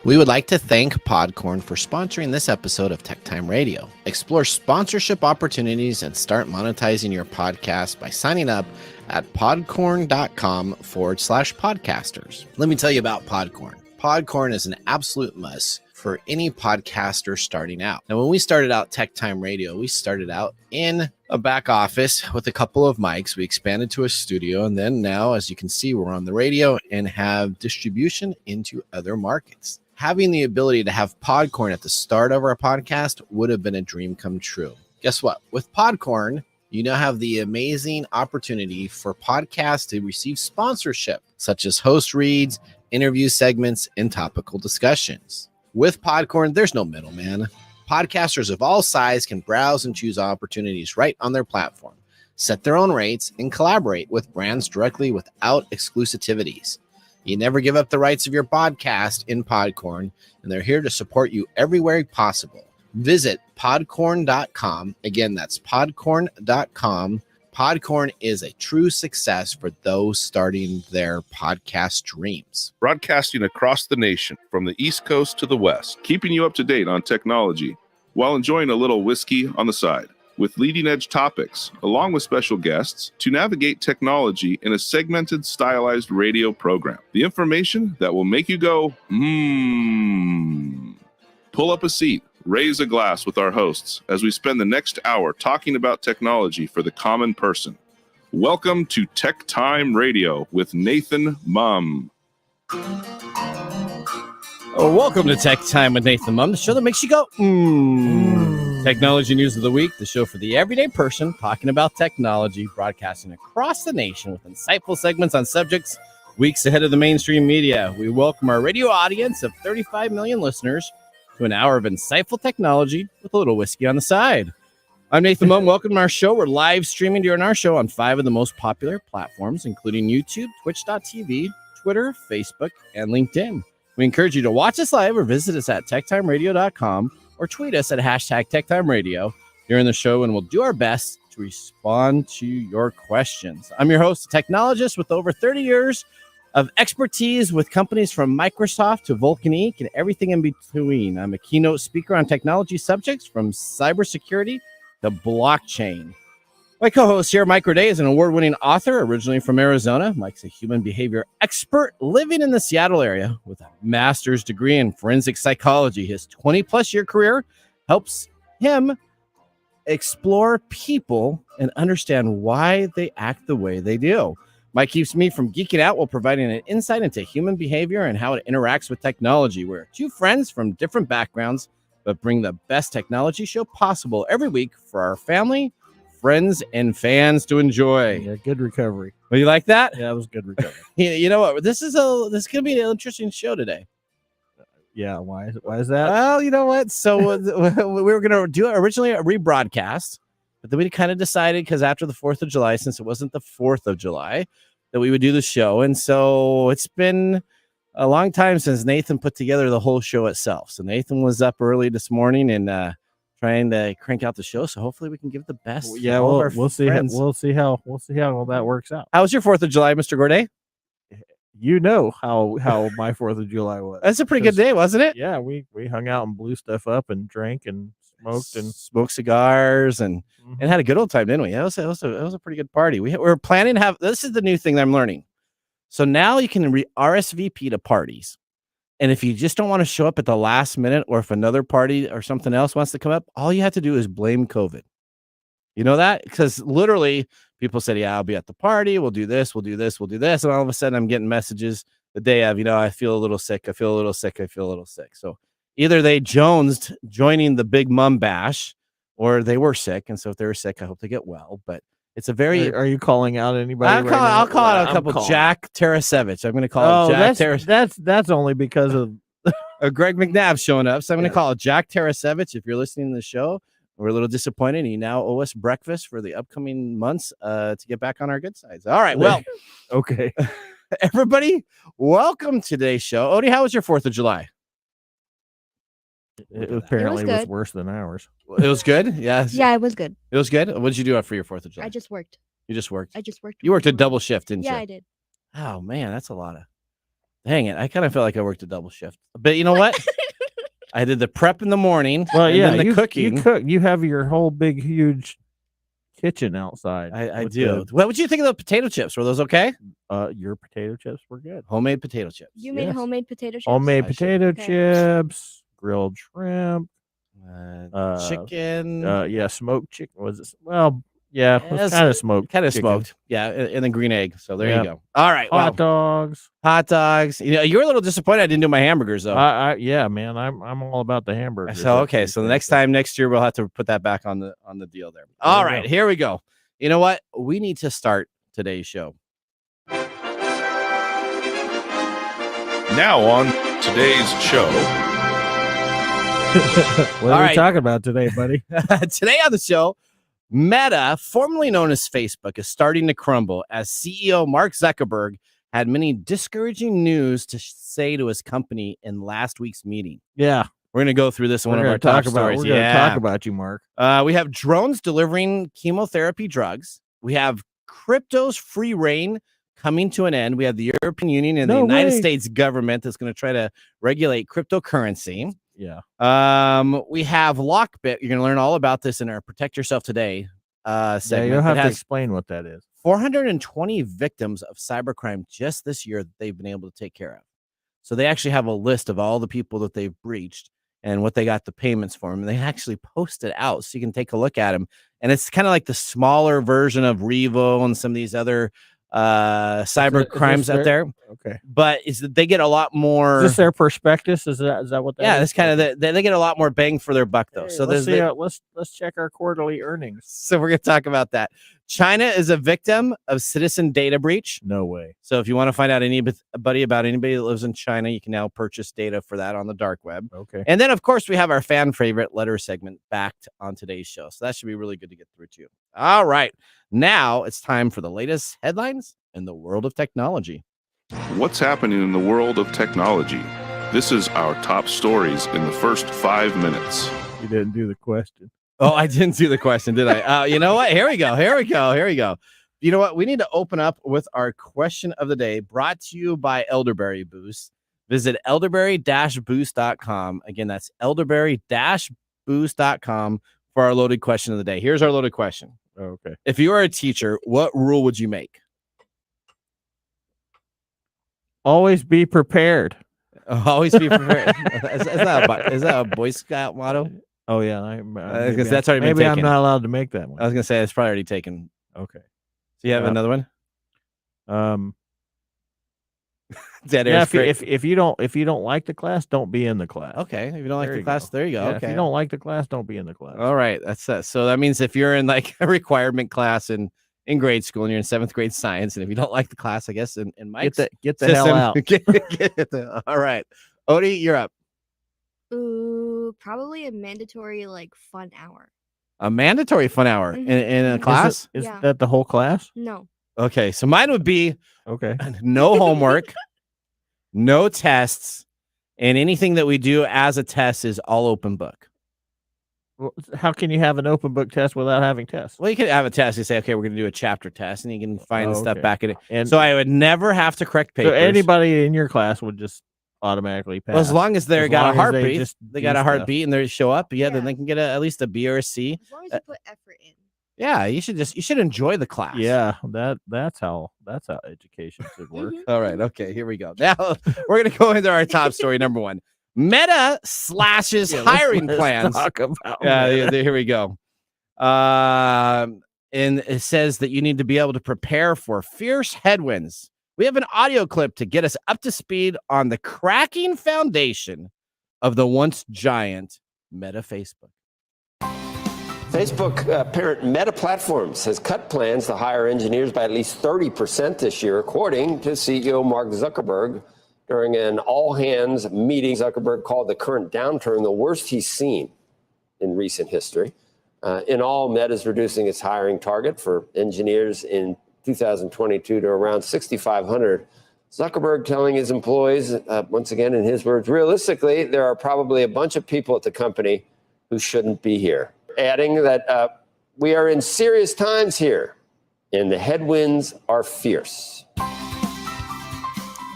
We would like to thank Podcorn for sponsoring this episode of TechTime Radio. Explore sponsorship opportunities and start monetizing your podcast by signing up at podcorn.com/podcasters. Let me tell you about Podcorn. Podcorn is an absolute must for any podcaster starting out. Now, when we started out TechTime Radio, we started out in a back office with a couple of mics. We expanded to a studio, and then now, as you can see, we're on the radio and have distribution into other markets. Having the ability to have Podcorn at the start of our podcast would have been a dream come true. Guess what? With Podcorn, you now have the amazing opportunity for podcasts to receive sponsorship, such as host reads, interview segments, and topical discussions. With Podcorn, there's no middleman. Podcasters of all sizes can browse and choose opportunities right on their platform, set their own rates, and collaborate with brands directly without exclusivities. You never give up the rights of your podcast in Podcorn, and they're here to support you everywhere possible. Visit podcorn.com. Again, that's podcorn.com. Podcorn is a true success for those starting their podcast dreams. Broadcasting across the nation from the East Coast to the West, keeping you up to date on technology while enjoying a little whiskey on the side, with leading-edge topics, along with special guests, to navigate technology in a segmented, stylized radio program. The information that will make you go, Pull up a seat, raise a glass with our hosts as we spend the next hour talking about technology for the common person. Welcome to TechTime Radio with Nathan Mumm. Welcome to Tech Time with Nathan Mumm, the show that makes you go, Technology news of the week, the show for the everyday person talking about technology, broadcasting across the nation with insightful segments on subjects weeks ahead of the mainstream media. We welcome our radio audience of 35 million listeners to an hour of insightful technology with a little whiskey on the side. I'm Nathan Mumm. Welcome to our show. We're live streaming during our show on 5 of the most popular platforms, including YouTube, Twitch.tv, Twitter, Facebook, and LinkedIn. We encourage you to watch us live or visit us at techtimeradio.com or tweet us at hashtag TechTimeRadio during the show, and we'll do our best to respond to your questions. I'm your host, a technologist with over 30 years of expertise with companies from Microsoft to Vulcan Inc. and everything in between. I'm a keynote speaker on technology subjects from cybersecurity to blockchain. My co-host here, Mike Roday, is an award-winning author, originally from Arizona. Mike's a human behavior expert living in the Seattle area with a master's degree in forensic psychology. His 20-plus year career helps him explore people and understand why they act the way they do. Mike keeps me from geeking out while providing an insight into human behavior and how it interacts with technology. We're two friends from different backgrounds, but bring the best technology show possible every week for our family, friends, and fans to enjoy. Yeah, good recovery. Well, you like that? Yeah, it was good recovery. You know what? This is going to be an interesting show today. Yeah, why is that? Well, you know what? So we were going to do originally a rebroadcast, but then we kind of decided, because after the 4th of July, since it wasn't the 4th of July, that we would do the show. And so it's been a long time since Nathan put together the whole show itself. So Nathan was up early this morning and trying to crank out the show. So hopefully we can give the best. Yeah, we'll see. We'll see how all that works out. How was your 4th of July, Mr. Gorday? You know how my 4th of July was. That's a pretty good day, wasn't it? Yeah, we hung out and blew stuff up and drank and smoked and smoked cigars and had a good old time, didn't we? It was a pretty good party. We were planning to have. This is the new thing that I'm learning. So now you can RSVP to parties. And if you just don't want to show up at the last minute, or if another party or something else wants to come up, all you have to do is blame COVID. You know that? Because literally people said, yeah, I'll be at the party. We'll do this. We'll do this. We'll do this. And all of a sudden I'm getting messages the day of, I feel a little sick. I feel a little sick. I feel a little sick. So either they jonesed joining the big mum bash, or they were sick. And so if they were sick, I hope they get well. But it's a very. Are you calling out anybody? I'll call out a couple. Jack Tarasevich. I'm going to call Jack Tarasevich. That's only because of Greg McNabb showing up. So I'm going to call it Jack Tarasevich. If you're listening to the show, we're a little disappointed. You now owe us breakfast for the upcoming months to get back on our good sides. All right. Well, okay. Everybody, welcome to today's show. Odie, how was your 4th of July? It apparently was worse than ours. It was good? Yeah. Yeah, it was good. It was good? What did you do for your 4th of July? I just worked. You just worked? I just worked. You worked a double shift, didn't you? Yeah, I did. Oh, man, that's a lot of Dang it. I kind of feel like I worked a double shift. But you know what? I did the prep in the morning. Well, and yeah, then the cooking. You cook. You have your whole big, huge kitchen outside. I do. What would you think of the potato chips? Were those okay? Your potato chips were good. Homemade potato chips. You made homemade potato chips? Homemade I potato Okay. chips, grilled shrimp, chicken. yeah, smoked chicken. Was it? Well, yeah, it was kind of smoked. Kind of chicken. smoked. Yeah, and the green egg. So there Yep. you go. All right. Hot dogs. Hot dogs. You know, you were a little disappointed I didn't do my hamburgers though. Yeah, man, I'm all about the hamburgers. So okay, so the next year we'll have to put that back on the deal there. All right, here we go. You know what? We need to start today's show. Now on today's show. What are we talking about today, buddy? Today on the show, Meta, formerly known as Facebook, is starting to crumble as CEO Mark Zuckerberg had many discouraging news to say to his company in last week's meeting. Yeah. We're going to go through this in one of our top stories. We're going to talk about you, Mark. We have drones delivering chemotherapy drugs. We have crypto's free reign coming to an end. We have the European Union and the United States government that's going to try to regulate cryptocurrency. Yeah. We have Lockbit. You're going to learn all about this in our Protect Yourself Today segment. Yeah, you'll have to explain what that is. 420 victims of cybercrime just this year that they've been able to take care of. So they actually have a list of all the people that they've breached and what they got the payments for them. And they actually post it out so you can take a look at them. And it's kind of like the smaller version of Revo and some of these other cyber crimes out there. Okay. But they get a lot more. Is this their prospectus? Is that what that yeah, is? it's kind of they get a lot more bang for their buck though. Hey, so let's check our quarterly earnings. So we're going to talk about that. China is a victim of citizen data breach. No way. So if you want to find out anybody about anybody that lives in China, you can now purchase data for that on the dark web. Okay. And then, of course, we have our fan favorite letter segment backed on today's show. So that should be really good to get through too. All right. Now it's time for the latest headlines in the world of technology. What's happening in the world of technology? This is our top stories in the first 5 minutes. You didn't do the question. Oh, I didn't see the question, did I? You know what? Here we go. You know what? We need to open up with our question of the day, brought to you by Elderberry Boost. Visit elderberry-boost.com. Again, that's elderberry-boost.com for our loaded question of the day. Here's our loaded question. Okay. If you were a teacher, what rule would you make? Always be prepared. Always be prepared. Is that a Boy Scout motto? Oh yeah, Because that's already been maybe taken. I'm not allowed to make that one. I was gonna say it's probably already taken. Okay. So you have another one? Dead yeah. air. If you don't like the class, don't be in the class. Okay. If you don't like There the you class, go. there you go. Yeah, Okay. If you don't like the class, don't be in the class. All right. That's it. So that means if you're in like a requirement class in grade school and you're in 7th grade science, and if you don't like the class, I guess in Mike's get the hell out. All right. Odie, you're up. Ooh, probably a mandatory fun hour. A mandatory fun hour in a class? Is Yeah. that the whole class? No. Okay. So mine would be Okay. no homework, no tests, and anything that we do as a test is all open book. Well, how can you have an open book test without having tests? Well, you could have a test. You say, okay, we're going to do a chapter test, and you can find the stuff okay. back in it. And So I would never have to correct papers. so anybody in your class would just automatically pass. Well, as long as they As got a long as they heartbeat, just they do got a stuff. heartbeat and they show up. Yeah, then Yeah. they can get at least a B or a C. As long as you put effort in. Yeah, you should enjoy the class. Yeah, that's how education should work. Mhm. All right. Okay. Here we go. Now we're gonna go into our top story. Number one: Meta slashes hiring plans. Talk about Yeah, here we go. And it says that you need to be able to prepare for fierce headwinds. We have an audio clip to get us up to speed on the cracking foundation of the once giant Meta Facebook. Facebook parent Meta Platforms has cut plans to hire engineers by at least 30% this year, according to CEO Mark Zuckerberg. During an all-hands meeting, Zuckerberg called the current downturn the worst he's seen in recent history. In all, Meta is reducing its hiring target for engineers in 2022 to around 6,500. Zuckerberg telling his employees, once again, in his words, realistically, there are probably a bunch of people at the company who shouldn't be here. Adding that we are in serious times here, and the headwinds are fierce.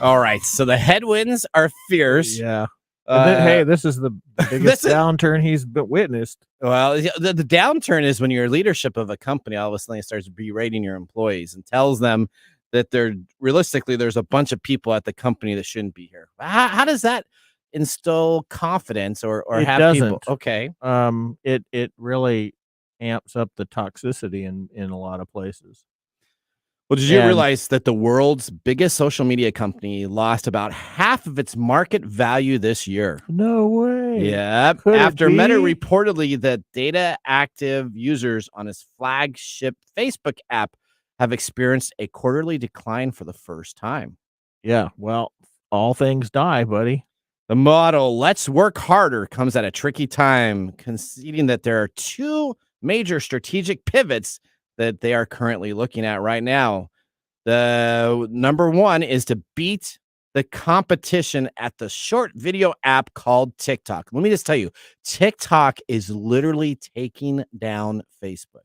All right, so the headwinds are fierce. Yeah. And then, hey, this is the biggest this is- downturn he's witnessed. Well, the downturn is when your leadership of a company all of a sudden starts berating your employees and tells them that there's a bunch of people at the company that shouldn't be here. How does that instill confidence or It have doesn't. people? Okay. It really amps up the toxicity in a lot of places. Well, did you And- realize that the world's biggest social media company lost about half of its market value this year? No way. Yeah. Could it After Meta be? reportedly that data active users on its flagship Facebook app have experienced a quarterly decline for the first time. Yeah. Well, all things die, buddy. The motto, let's work harder, comes at a tricky time, conceding that there are two major strategic pivots that they are currently looking at right now. The number one is to beat the competition at the short video app called TikTok. Let me just tell you, TikTok is literally taking down Facebook.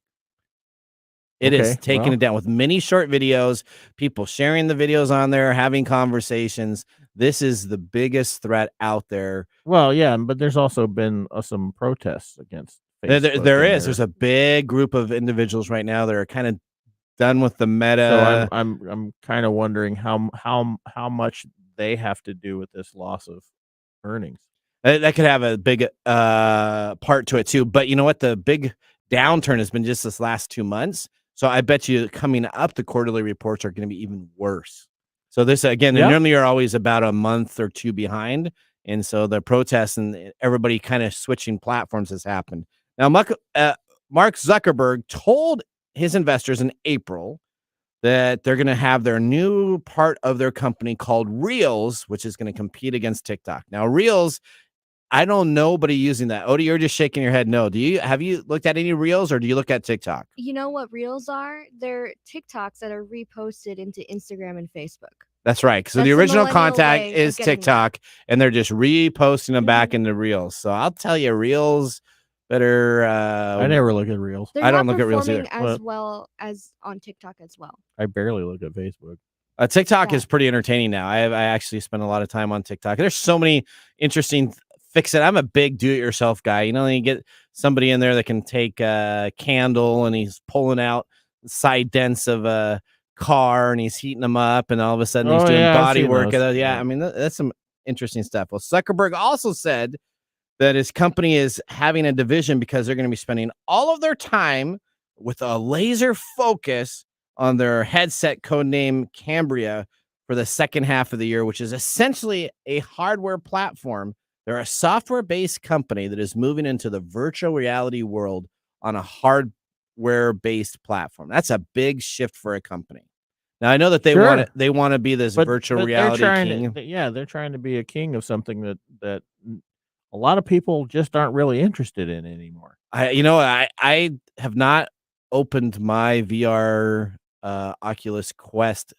It is taking it down with many short videos, people sharing the videos on there, having conversations. This is the biggest threat out there. Well, yeah, but there's also been some protests against Facebook. There's a big group of individuals right now that are kind of done with the Meta. So I'm kind of wondering how much they have to do with this loss of earnings. That could have a big part to it too. But you know what? The big downturn has been just this last 2 months. So I bet you coming up, the quarterly reports are going to be even worse. So this, again, they normally are always about a month or two behind. And so the protests and everybody kind of switching platforms has happened. Now, Mark Zuckerberg told his investors in April that they're going to have their new part of their company called Reels, which is going to compete against TikTok. Now, Reels, I don't know nobody using that. Odie, you're just shaking your head. No. Have you looked at any Reels or do you look at TikTok? You know what Reels are? They're TikToks that are reposted into Instagram and Facebook. That's right. So the original contact is TikTok, and they're just reposting them back into Reels. So I'll tell you, Reels better. I never look at Reels. They're I don't not look at Reels either. performing as well as on TikTok as well. I barely look at Facebook. TikTok Yeah. is pretty entertaining now. I actually spend a lot of time on TikTok. There's so many interesting fix it. I'm a big do-it-yourself guy. You know, you get somebody in there that can take a candle and he's pulling out the side dents of a car and he's heating them up, and all of a sudden he's doing body work. Yeah, I mean, that's some interesting stuff. Well, Zuckerberg also said that his company is having a division because they're going to be spending all of their time with a laser focus on their headset codename Cambria for the second half of the year, which is essentially a hardware platform. They're a software-based company that is moving into the virtual reality world on a hardware-based platform. That's a big shift for a company. Now, I know that they want to be this virtual reality king. They're trying to be a king of something that a lot of people just aren't really interested in anymore. I have not opened my VR Oculus Quest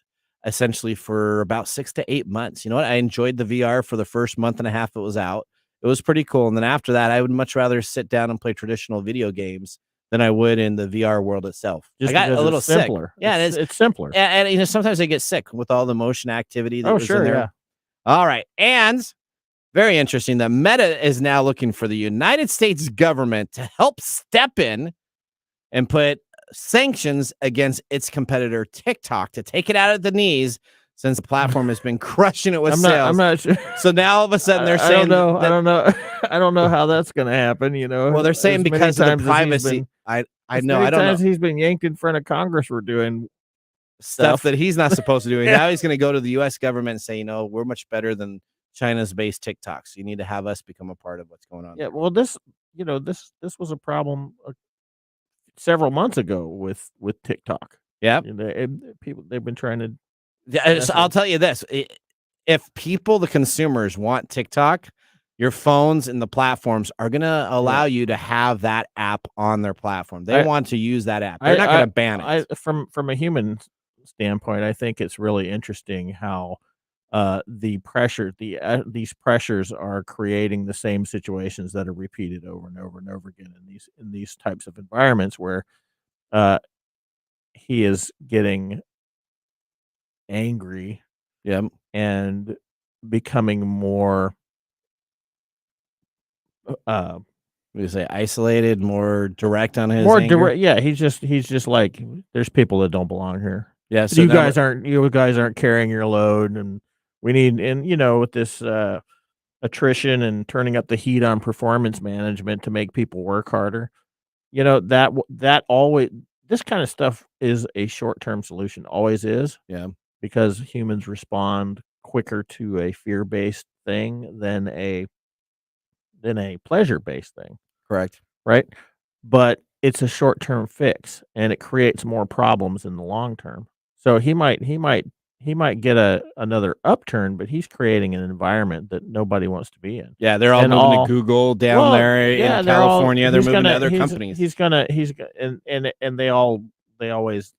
essentially for about 6 to 8 months. You know what? I enjoyed the VR for the first month and a half it was out. It was pretty cool. And then after that, I would much rather sit down and play traditional video games than I would in the VR world itself. Just I got a little sick. Simpler. Yeah, it's simpler. And sometimes I get sick with all the motion activity that was in there. Yeah. All right. And very interesting that Meta is now looking for the United States government to help step in and put sanctions against its competitor TikTok to take it out of the knees, since the platform has been crushing it with sales. I'm not sure. So now all of a sudden they're saying, I don't know how that's going to happen. You know, well, they're saying because of the privacy. I know. I don't know. He's been yanked in front of Congress for doing stuff that he's not supposed to do. Now he's going to go to the U.S. government and say, we're much better than China's based TikTok. So you need to have us become a part of what's going on. Yeah. Well, this was a problem several months ago with TikTok. Yeah. They've been trying to. Yeah, so I'll tell you this. If people, the consumers, want TikTok, your phones and the platforms are going to allow you to have that app on their platform. They want to use that app. They're not going to ban it. From a human standpoint, I think it's really interesting how these pressures are creating the same situations that are repeated over and over and over again in these types of environments where he is getting angry Yeah. and becoming more We say isolated, more direct on his more anger. direct. Yeah, he's just like, there's people that don't belong here. Yeah. So you now guys aren't carrying your load, and we need, and with this attrition and turning up the heat on performance management to make people work harder. That always, this kind of stuff is a short-term solution, always is. Yeah. Because humans respond quicker to a fear-based thing than a pleasure-based thing, Correct. right? But it's a short-term fix, and it creates more problems in the long term. So he might get another upturn, but he's creating an environment that nobody wants to be in. Yeah. They're all And moving to Google down there in California. They're moving to other companies. And they always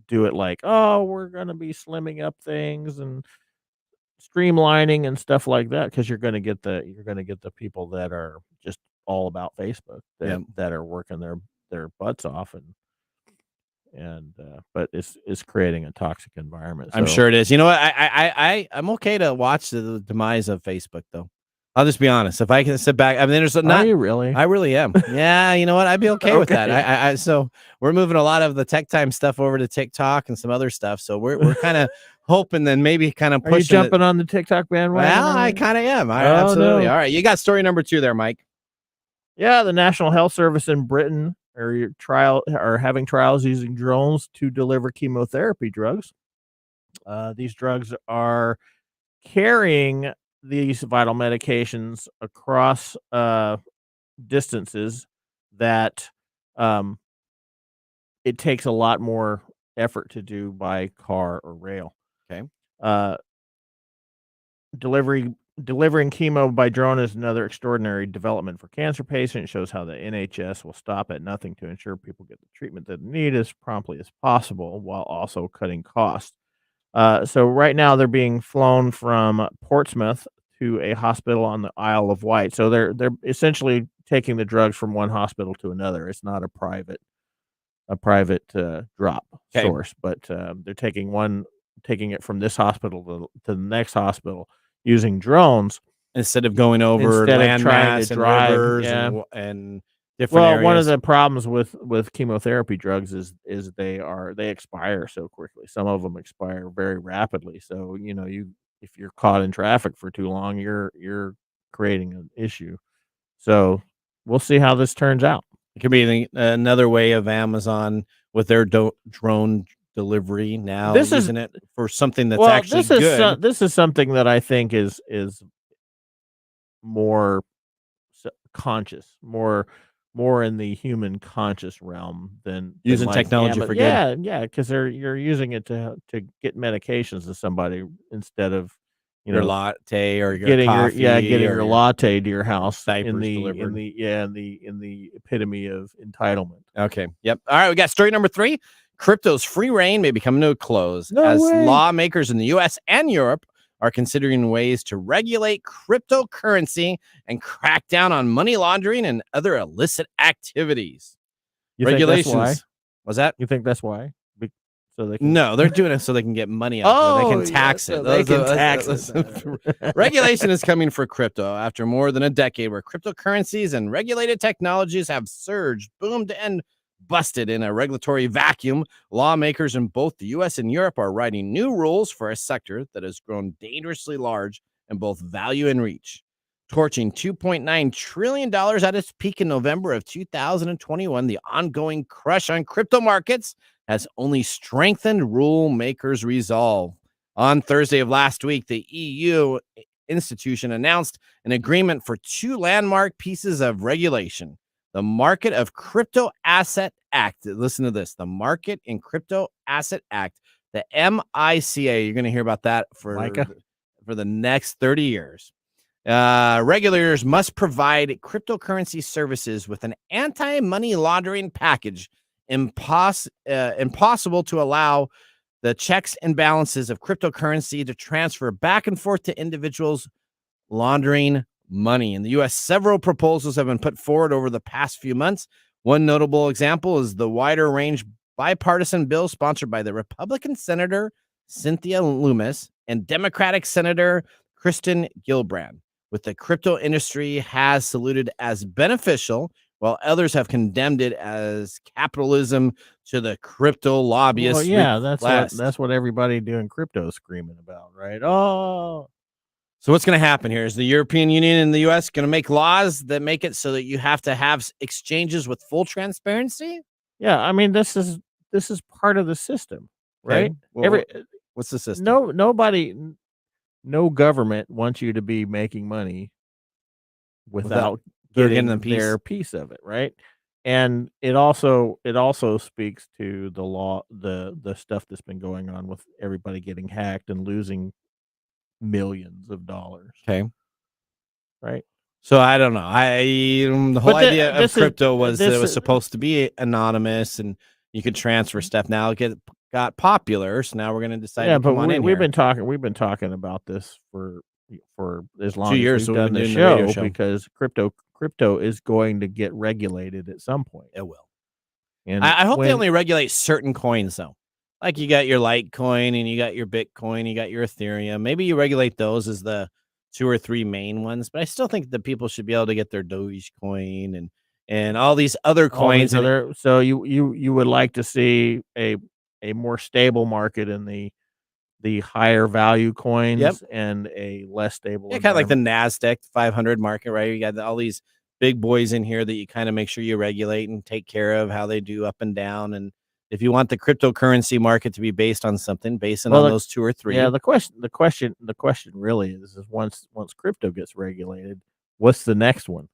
do it like, oh, we're gonna be slimming up things and streamlining and stuff like that, because you're gonna get the people that are just all about Facebook that are working their butts off, but it's creating a toxic environment. I'm sure it is. You know what? I'm okay to watch the demise of Facebook, though. I'll just be honest. If I can sit back, I mean, there's not. Are you really? I really am. Yeah, you know what? I'd be okay with that. So we're moving a lot of the tech time stuff over to TikTok and some other stuff. So we're kind of hoping, then maybe kind of pushing. Are you jumping on the TikTok bandwagon? Well, I kind of am. Absolutely. No. All right, you got story number 2 there, Mike. Yeah, the National Health Service in Britain are having trials using drones to deliver chemotherapy drugs. These drugs are carrying these vital medications across distances that it takes a lot more effort to do by car or rail. Okay. Delivering chemo by drone is another extraordinary development for cancer patients. It shows how the NHS will stop at nothing to ensure people get the treatment that they need as promptly as possible, while also cutting costs. So right now they're being flown from Portsmouth to a hospital on the Isle of Wight. So they're essentially taking the drugs from one hospital to another. It's not a private drop source, but they're taking it from this hospital to the next hospital using drones instead of going over landmass and rivers and different areas. One of the problems with chemotherapy drugs is they expire so quickly. Some of them expire very rapidly. So if you're caught in traffic for too long, you're creating an issue. So we'll see how this turns out. It could be another way of Amazon with their drone delivery now, using it for something that's actually good. This is something that I think is more conscious, more in the human conscious realm than using technology for good. Yeah, because you're using it to get medications to somebody instead of your latte or your getting coffee, your latte to your house in the epitome of entitlement. Okay. Yep. All right. We got story number 3. Crypto's free reign may be coming to a close as lawmakers in the U.S. and Europe are considering ways to regulate cryptocurrency and crack down on money laundering and other illicit activities. Regulations. Was that? You think that's why? So they're doing it so they can get money out. They can tax it. They can tax it. Regulation is coming for crypto after more than a decade where cryptocurrencies and regulated technologies have surged, boomed, and busted in a regulatory vacuum. Lawmakers in both the U.S. and Europe are writing new rules for a sector that has grown dangerously large in both value and reach. Torching $2.9 trillion at its peak in November of 2021, the ongoing crush on crypto markets has only strengthened rule makers' resolve. On Thursday of last week, the EU institution announced an agreement for 2 landmark pieces of regulation. The Market of Crypto Asset Act. Listen to this. The Market in Crypto Asset Act, the MICA. You're going to hear about that for the next 30 years. Regulators must provide cryptocurrency services with an anti-money laundering package impossible to allow the checks and balances of cryptocurrency to transfer back and forth to individuals laundering money. In the U.S., several proposals have been put forward over the past few months. One notable example is the wider range bipartisan bill sponsored by the Republican Senator Cynthia Lummis and Democratic Senator Kristen Gillibrand, with the crypto industry has saluted as beneficial, while others have condemned it as capitalism to the crypto lobbyists. Well, yeah, that's what everybody doing crypto is screaming about, right? Oh, so what's going to happen here? Is the European Union and the U.S. going to make laws that make it so that you have to have exchanges with full transparency? yeah. I mean, this is part of the system, right? Okay. Well, what's the system? No government wants you to be making money without getting their piece of it, right? And it also speaks to the law, the stuff that's been going on with everybody getting hacked and losing millions of dollars. Okay. Right. So I don't know. The whole idea of crypto was that it was supposed to be anonymous and you could transfer stuff. Now it got popular, so now we're going to decide. Yeah, to come but on in we've here. been talking about this for as long 2 as years we've done the show, because crypto is going to get regulated at some point. It will. And I hope they only regulate certain coins, though. Like you got your Litecoin and you got your Bitcoin, you got your Ethereum. Maybe you regulate those as the 2 or 3 main ones, but I still think that people should be able to get their Dogecoin and all these other coins. So you would like to see a more stable market in the higher value coins and a less stable. Yeah, kind of like the NASDAQ 500 market, right? You got all these big boys in here that you kind of make sure you regulate and take care of how they do up and down. And if you want the cryptocurrency market to be based on something, based on those 2 or 3. Yeah, the question really is once crypto gets regulated, what's the next one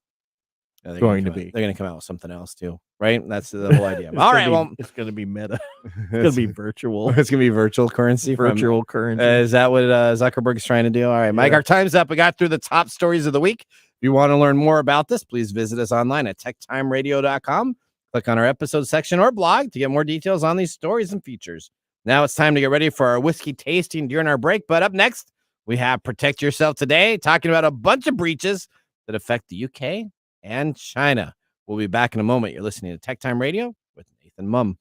going to be? They're going to come out with something else too, right? That's the whole idea. All right, well, it's going to be meta. It's going to be virtual. It's going to be virtual currency. Virtual currency. Is that what Zuckerberg's trying to do? All right, Mike, our time's up. We got through the top stories of the week. If you want to learn more about this, please visit us online at techtimeradio.com. Click on our episode section or blog to get more details on these stories and features. Now it's time to get ready for our whiskey tasting during our break. But up next, we have Protect Yourself Today, talking about a bunch of breaches that affect the UK and China. We'll be back in a moment. You're listening to Tech Time Radio with Nathan Mumm.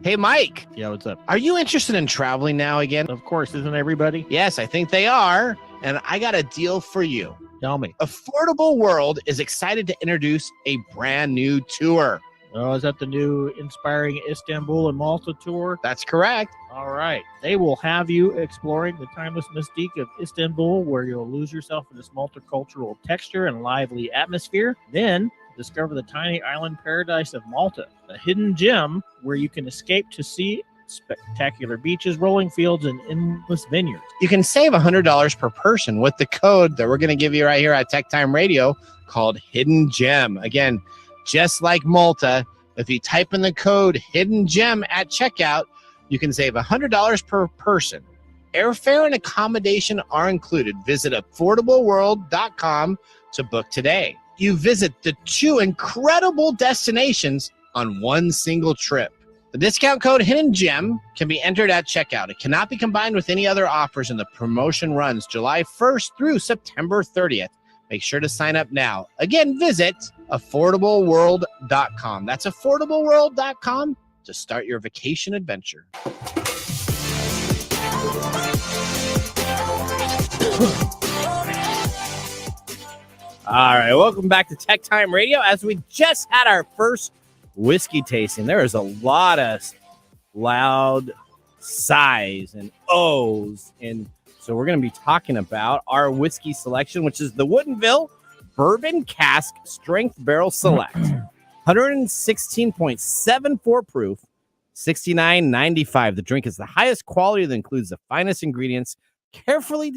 Hey, Mike. Yeah, what's up? Are you interested in traveling now again? Of course, isn't everybody? Yes, I think they are. And I got a deal for you. Tell me. Affordable World is excited to introduce a brand new tour. Oh, is that the new Inspiring Istanbul and Malta tour? That's correct. All right. They will have you exploring the timeless mystique of Istanbul, where you'll lose yourself in this multicultural texture and lively atmosphere. Then discover the tiny island paradise of Malta, a hidden gem where you can escape to see spectacular beaches, rolling fields, and endless vineyards. You can save $100 per person with the code that we're going to give you right here at Tech Time Radio called Hidden Gem. Again, just like Malta, if you type in the code Hidden Gem at checkout, you can save $100 per person. Airfare and accommodation are included. Visit affordableworld.com to book today. You visit the 2 incredible destinations on one single trip. The discount code Hidden Gem can be entered at checkout. It cannot be combined with any other offers, and the promotion runs July 1st through September 30th. Make sure to sign up now. Again, visit affordableworld.com. That's affordableworld.com to start your vacation adventure. All right, welcome back to Tech Time Radio. As we just had our first whiskey tasting, there is a lot of loud sighs and O's, and so we're going to be talking about our whiskey selection, which is the Woodinville Bourbon Cask Strength Barrel Select, 116.74 proof, $69.95. The drink is the highest quality that includes the finest ingredients, carefully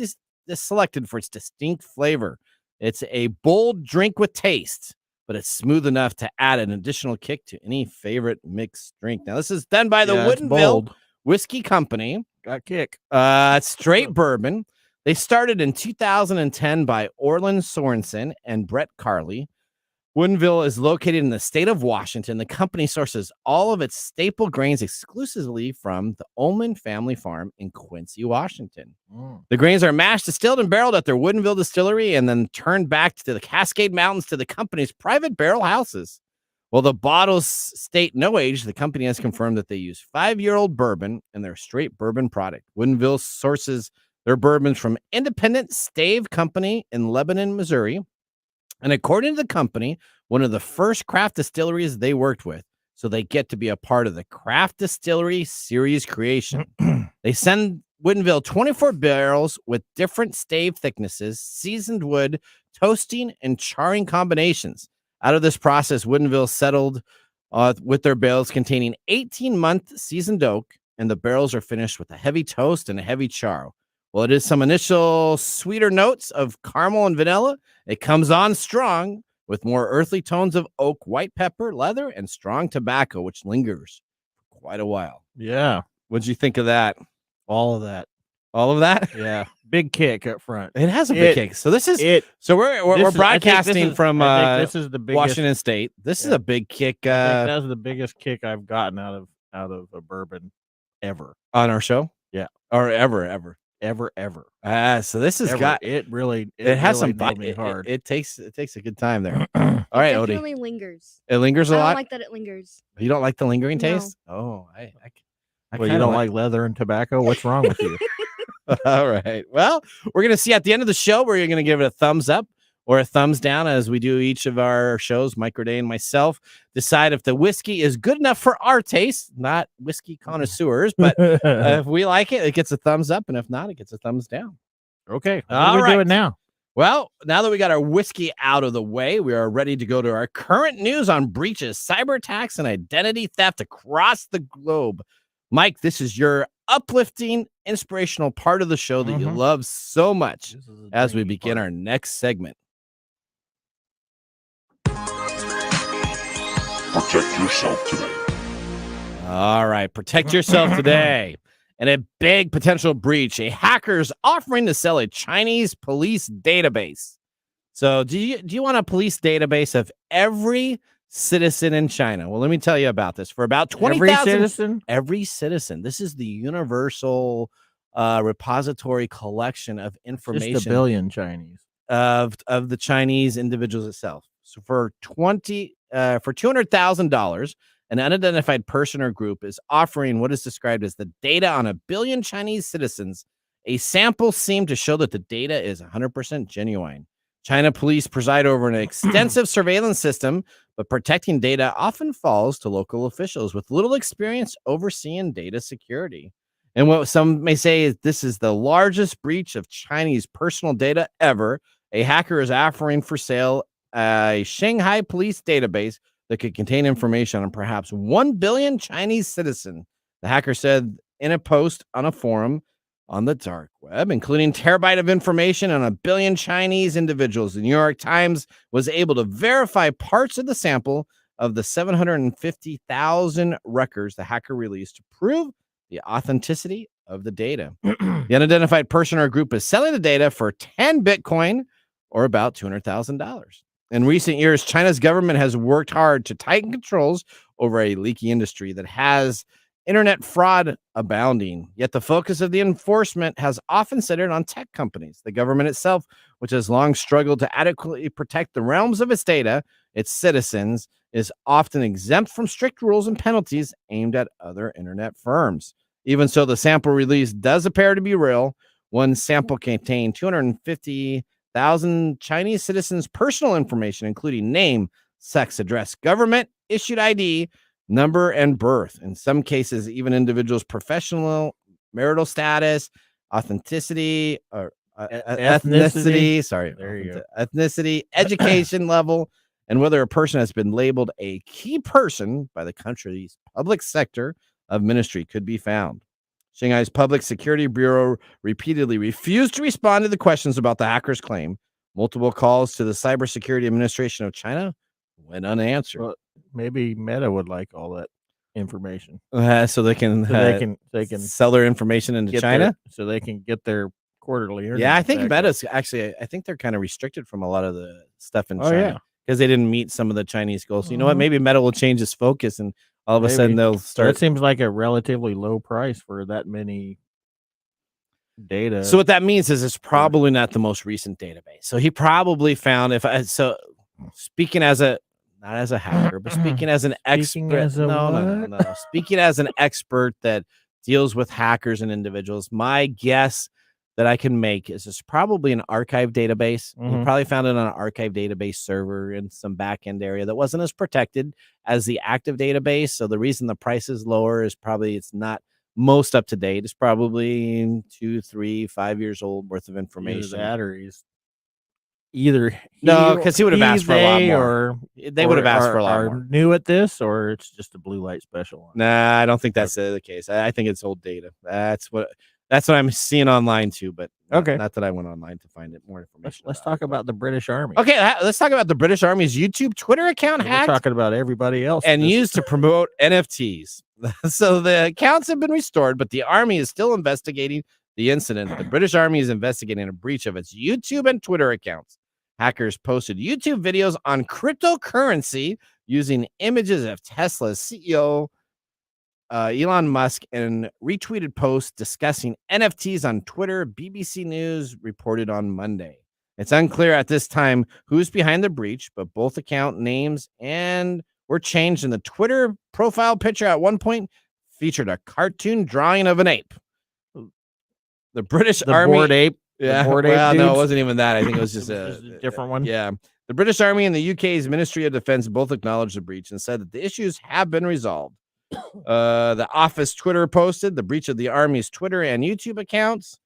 selected for its distinct flavor. It's a bold drink with taste, but it's smooth enough to add an additional kick to any favorite mixed drink. Now, this is done by the Woodinville Whiskey Company. Got kick. Straight bourbon. They started in 2010 by Orland Sorensen and Brett Carley. Woodinville is located in the state of Washington. The company sources all of its staple grains exclusively from the Ullman family farm in Quincy, Washington. The grains are mashed, distilled, and barreled at their Woodinville distillery and then turned back to the Cascade Mountains to the company's private barrel houses. Well, the bottles state no age. The company has confirmed that they use 5-year-old bourbon in their straight bourbon product. Woodinville sources their bourbons from Independent Stave Company in Lebanon, Missouri. And according to the company, one of the first craft distilleries they worked with. So they get to be a part of the Craft Distillery Series creation. They send Woodinville 24 barrels with different stave thicknesses, seasoned wood, toasting, and charring combinations. Out of this process, Woodinville settled with their barrels containing 18-month seasoned oak, and the barrels are finished with a heavy toast and a heavy char. Well, it is some initial sweeter notes of caramel and vanilla. It comes on strong with more earthly tones of oak, white pepper, leather, and strong tobacco, which lingers for quite a while. Yeah. What'd you think of that? All of that. All of that? Yeah. Big kick up front. It has a big kick. So this is So we're broadcasting from this is the biggest, Washington State. This is a big kick. that was the biggest kick I've gotten out of a bourbon ever On our show? Yeah. Or ever. So this has got it really it has really some bite. me hard. It takes a good time there. All right, It Odie. definitely lingers. It lingers I a don't lot. like that it lingers. You don't like the lingering No. taste? Oh, I Well, you don't like leather and tobacco? What's wrong with you? All right. Well, we're going to see at the end of the show where you're going to give it a thumbs up or a thumbs down as we do each of our shows. Mike Roday and myself decide if the whiskey is good enough for our taste, not whiskey connoisseurs, but if we like it, it gets a thumbs up. And if not, it gets a thumbs down. Okay. All What right. do we do now? Well, now that we got our whiskey out of the way, we are ready to go to our current news on breaches, cyber attacks, and identity theft across the globe. Mike, this is your uplifting, inspirational part of the show that you love so much as we begin our next segment. Protect yourself today. All right, protect yourself today. And a big potential breach. A hacker's offering to sell a Chinese police database. So do you want a police database of every citizen in China? Well, let me tell you about this. For about 20,000 every citizen. This is the universal repository collection of information. Just a billion Chinese of the Chinese individuals itself. So for $200,000, an unidentified person or group is offering what is described as the data on 1 billion Chinese citizens. A sample seemed to show that the data is 100% genuine. China police preside over an extensive surveillance system, but protecting data often falls to local officials with little experience overseeing data security. And what some may say is this is the largest breach of Chinese personal data ever. A hacker is offering for sale a Shanghai police database that could contain information on perhaps 1 billion Chinese citizens. The hacker said in a post on a forum on the dark web, including terabyte of information on 1 billion Chinese individuals. The New York Times was able to verify parts of the sample of the 750,000 records the hacker released to prove the authenticity of the data. The unidentified person or group is selling the data for 10 Bitcoin or about $200,000. In recent years, China's government has worked hard to tighten controls over a leaky industry that has internet fraud abounding. Yet the focus of the enforcement has often centered on tech companies. The government itself, which has long struggled to adequately protect the realms of its data, its citizens, is often exempt from strict rules and penalties aimed at other internet firms. Even so, the sample release does appear to be real. One sample contained 250,000 Chinese citizens' personal information, including name, sex, address, government issued ID, number, and birth. In some cases, even individuals' professional, marital status, authenticity, or ethnicity. Sorry, There you go. Ethnicity, education level, and whether a person has been labeled a key person by the country's public sector of ministry could be found. Shanghai's Public Security Bureau repeatedly refused to respond to the questions about the hacker's claim. Multiple calls to the Cybersecurity Administration of China went unanswered. Well, maybe Meta would like all that information, So they can sell their information into get China. so they can get their quarterly earnings. Yeah, I think back. Meta's actually. I think they're kind of restricted from a lot of the stuff in Oh, China yeah. because they didn't meet some of the Chinese goals. So you know what? Maybe Meta will change its focus, and all of a sudden Maybe. they'll So start. it seems like a relatively low price for that many data. So what that means is it's probably not the most recent database. So he probably found speaking as a not as a hacker, but speaking as an Speaking expert. as a No. Speaking as an expert that deals with hackers and individuals, my guess that I can make is it's probably an archive database. You probably found it on an archive database server in some back-end area that wasn't as protected as the active database. So the reason the price is lower is probably it's not most up to date. It's probably 2, 3, 5 years old worth of information. Either that or he's either No, because he would have asked for a lot more. or They would have asked for a lot are more. new at this, or it's just a blue light special. Nah, I don't think that's the case. I think it's old data. That's what I'm seeing online too. But Okay. not that I went online to find it more information. Let's talk about the British Army. Okay, let's talk about the British Army's YouTube Twitter account We're hacked talking about everybody else and used to promote NFTs. So the accounts have been restored, but the Army is still investigating the incident. The British Army is investigating a breach of its YouTube and Twitter accounts. Hackers posted YouTube videos on cryptocurrency using images of Tesla's CEO Elon Musk and retweeted posts discussing NFTs on Twitter. BBC News reported on Monday. It's unclear at this time who's behind the breach, but both account names and were changed, in the Twitter profile picture at one point featured a cartoon drawing of an ape. The British Army bored ape. Yeah, the bored ape well, no, it dudes? wasn't even that. I think it was just a different one. Yeah. The British Army and the UK's Ministry of Defense both acknowledged the breach and said that the issues have been resolved. The office Twitter posted the breach of the Army's Twitter and YouTube accounts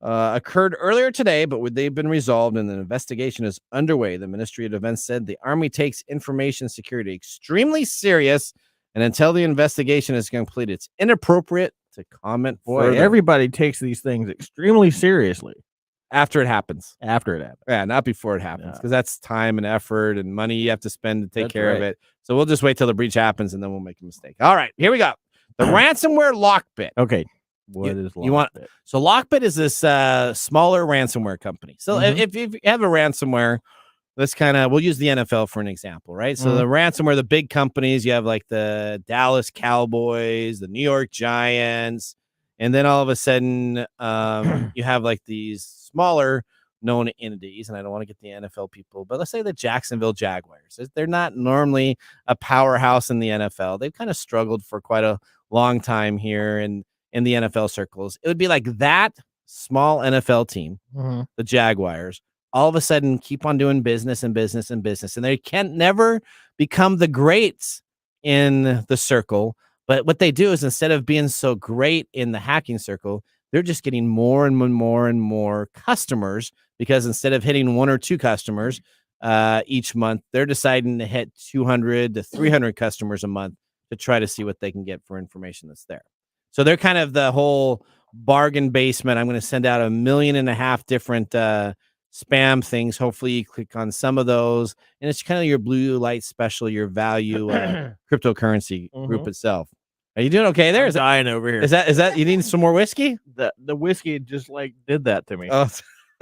occurred earlier today, but they've been resolved and an investigation is underway. The Ministry of Defense said the Army takes information security extremely serious, and until the investigation is complete, it's inappropriate to comment further. Everybody takes these things extremely seriously after it happens. After it happens. Yeah, not before it happens, because that's time and effort and money you have to spend to take That's care of right. it. So we'll just wait till the breach happens and then we'll make a mistake. All right, here we go. The ransomware Lockbit. Okay. What is you want? Lockbit? So Lockbit is this smaller ransomware company. So if you have a ransomware, we'll use the NFL for an example, right? So the ransomware, the big companies, you have like the Dallas Cowboys, the New York Giants, and then all of a sudden you have like these smaller known entities, and I don't want to get the NFL people, but let's say the Jacksonville Jaguars. They're not normally a powerhouse in the NFL. They've kind of struggled for quite a long time here in the NFL circles. It would be like that small NFL team, the Jaguars, all of a sudden keep on doing business and business and business, and they can never become the greats in the circle. But what they do is, instead of being so great in the hacking circle, they're just getting more and more and more customers, because instead of hitting 1 or 2 customers each month, they're deciding to hit 200 to 300 customers a month to try to see what they can get for information that's there. So they're kind of the whole bargain basement. I'm going to send out 1.5 million different spam things. Hopefully you click on some of those, and it's kind of your blue light special, your value cryptocurrency group itself. Are you doing okay there? I'm dying over here. Is that you need some more whiskey? The whiskey just like did that to me. Oh,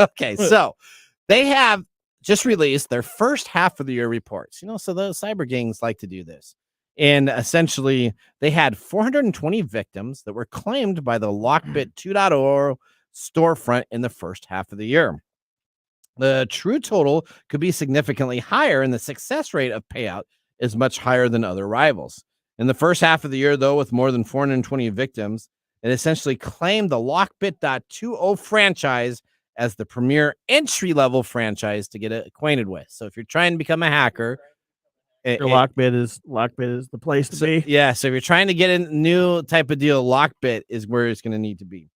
okay. So they have just released their first half of the year reports. So the cyber gangs like to do this. And essentially, they had 420 victims that were claimed by the Lockbit 2.0 storefront in the first half of the year. The true total could be significantly higher, and the success rate of payout is much higher than other rivals. In the first half of the year, though, with more than 420 victims, it essentially claimed the Lockbit 2.0 franchise as the premier entry-level franchise to get acquainted with. So if you're trying to become a hacker, Lockbit is the place to be. Yeah, so if you're trying to get a new type of deal, Lockbit is where it's going to need to be.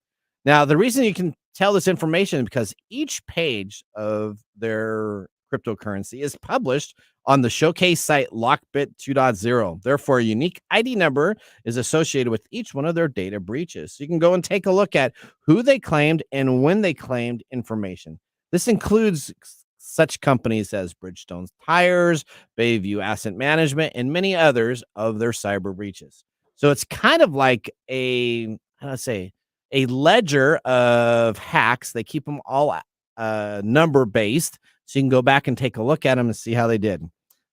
Now, the reason you can tell this information is because each page of their cryptocurrency is published on the showcase site Lockbit 2.0. Therefore, a unique ID number is associated with each one of their data breaches. So you can go and take a look at who they claimed and when they claimed information. This includes such companies as Bridgestone Tires, Bayview Asset Management, and many others of their cyber breaches. So it's kind of like a ledger of hacks. They keep them all number based, so you can go back and take a look at them and see how they did.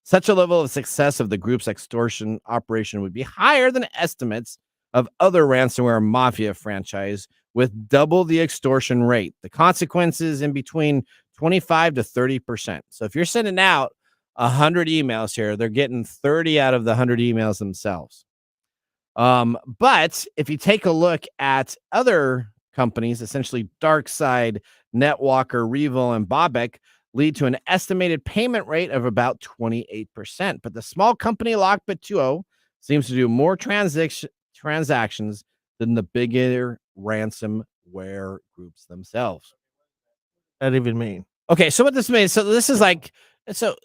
Such a level of success of the group's extortion operation would be higher than estimates of other ransomware mafia franchise with double the extortion rate. The consequences in between 25 to 30%. So if you're sending out 100 emails here. They're getting 30 out of the 100 emails themselves. But if you take a look at other companies, essentially Darkside, Netwalker, Revil, and Bobek lead to an estimated payment rate of about 28%. But the small company Lockbit2o seems to do more transactions than the bigger ransomware groups themselves. What that even mean? Okay, so what this means, so this is like, so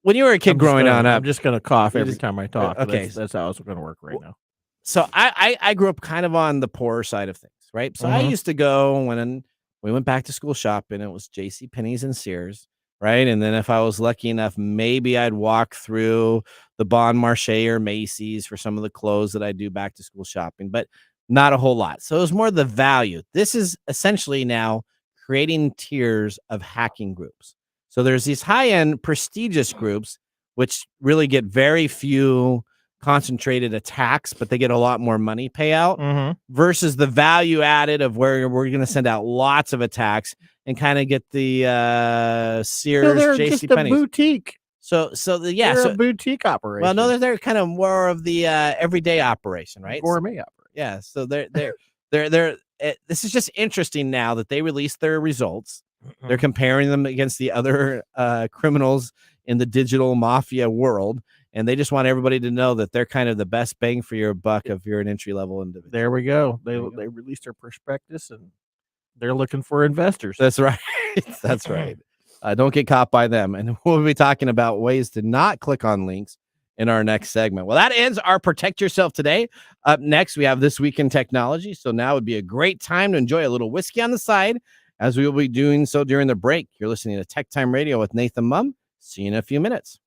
when you were a kid growing on up, I'm just going to cough every just- time I talk. okay. That's how it's going to work right now. so I grew up kind of on the poorer side of things, right? So I Mhm. used to go when we went back to school shopping, it was J.C. Penney's and Sears, right? And then if I was lucky enough, maybe I'd walk through the Bon Marché or Macy's for some of the clothes that I do back to school shopping, but not a whole lot. So it was more the value. This is essentially now creating tiers of hacking groups. So there's these high-end prestigious groups, which really get very few concentrated attacks, but they get a lot more money payout Mhm. versus the value added of where we're going to send out lots of attacks and kind of get the So Sears, they're just J.C. a Penney's. boutique. So yeah, They're so a boutique operation. well, no, they're kind of more of the everyday operation, right? gourmet operation. Yeah, so they're this is just interesting now that they released their results. They're comparing them against the other criminals in the digital mafia world, and they just want everybody to know that they're kind of the best bang for your buck if you're an entry level individual. There we go. There you go. They released their prospectus and they're looking for investors. That's right. That's right. Don't get caught by them. And we'll be talking about ways to not click on links in our next segment. Well, that ends our Protect Yourself today. Up next, we have This Week in Technology. So now would be a great time to enjoy a little whiskey on the side, as we will be doing so during the break. You're listening to TechTime Radio with Nathan Mumm. See you in a few minutes.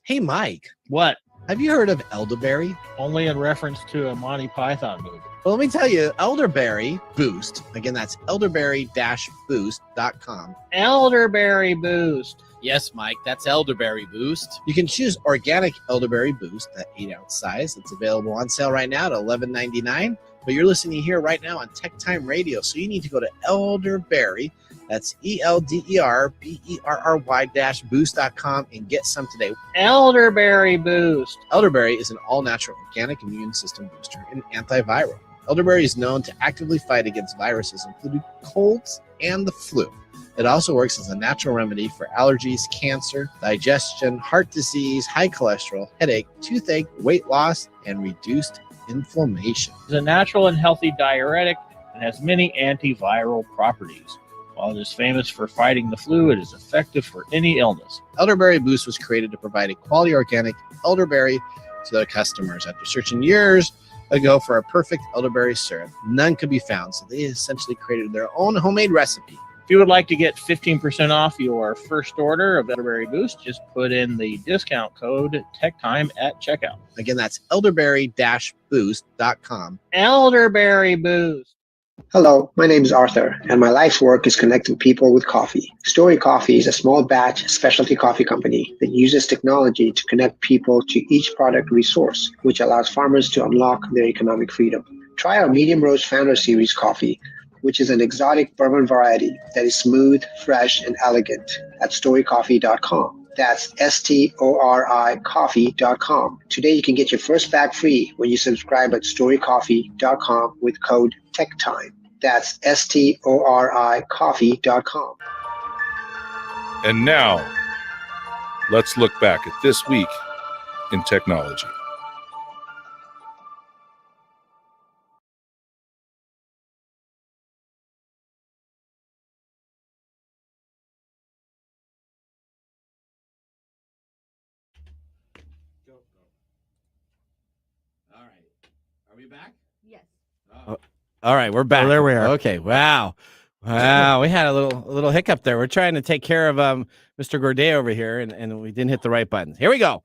Hey, Mike, What? have you heard of elderberry? Only in reference to a Monty Python movie. Well, let me tell you, Elderberry Boost. Again, that's elderberry-boost.com. Elderberry Boost. Yes, Mike, that's Elderberry Boost. You can choose organic Elderberry Boost, that 8-ounce size. It's available on sale right now at $11.99. But you're listening here right now on TechTime Radio, so you need to go to Elderberry. That's ELDERBERRY-boost.com and get some today. Elderberry Boost. Elderberry is an all-natural organic immune system booster and antiviral. Elderberry is known to actively fight against viruses, including colds and the flu. It also works as a natural remedy for allergies, cancer, digestion, heart disease, high cholesterol, headache, toothache, weight loss, and reduced inflammation. It's a natural and healthy diuretic and has many antiviral properties. While it is famous for fighting the flu, it is effective for any illness. Elderberry Boost was created to provide a quality organic elderberry to their customers. After searching years ago for a perfect elderberry syrup, none could be found, so they essentially created their own homemade recipe. If you would like to get 15% off your first order of Elderberry Boost, just put in the discount code TechTime at checkout. Again, that's elderberry-boost.com. Elderberry Boost. Hello, my name is Arthur, and my life's work is connecting people with coffee. Story Coffee is a small batch specialty coffee company that uses technology to connect people to each product resource, which allows farmers to unlock their economic freedom. Try our Medium Roast Founder Series coffee, which is an exotic bourbon variety that is smooth, fresh, and elegant at storycoffee.com. That's STORI coffee.com. Today you can get your first bag free when you subscribe at storycoffee.com with code TechTime. That's STORI coffee.com. And now, let's look back at this week in technology. All right. Are we back? Yes. All right, we're back. Oh, there we are. Okay. Wow. We had a little hiccup there. We're trying to take care of Mr. Gourdet over here, and we didn't hit the right buttons. Here we go.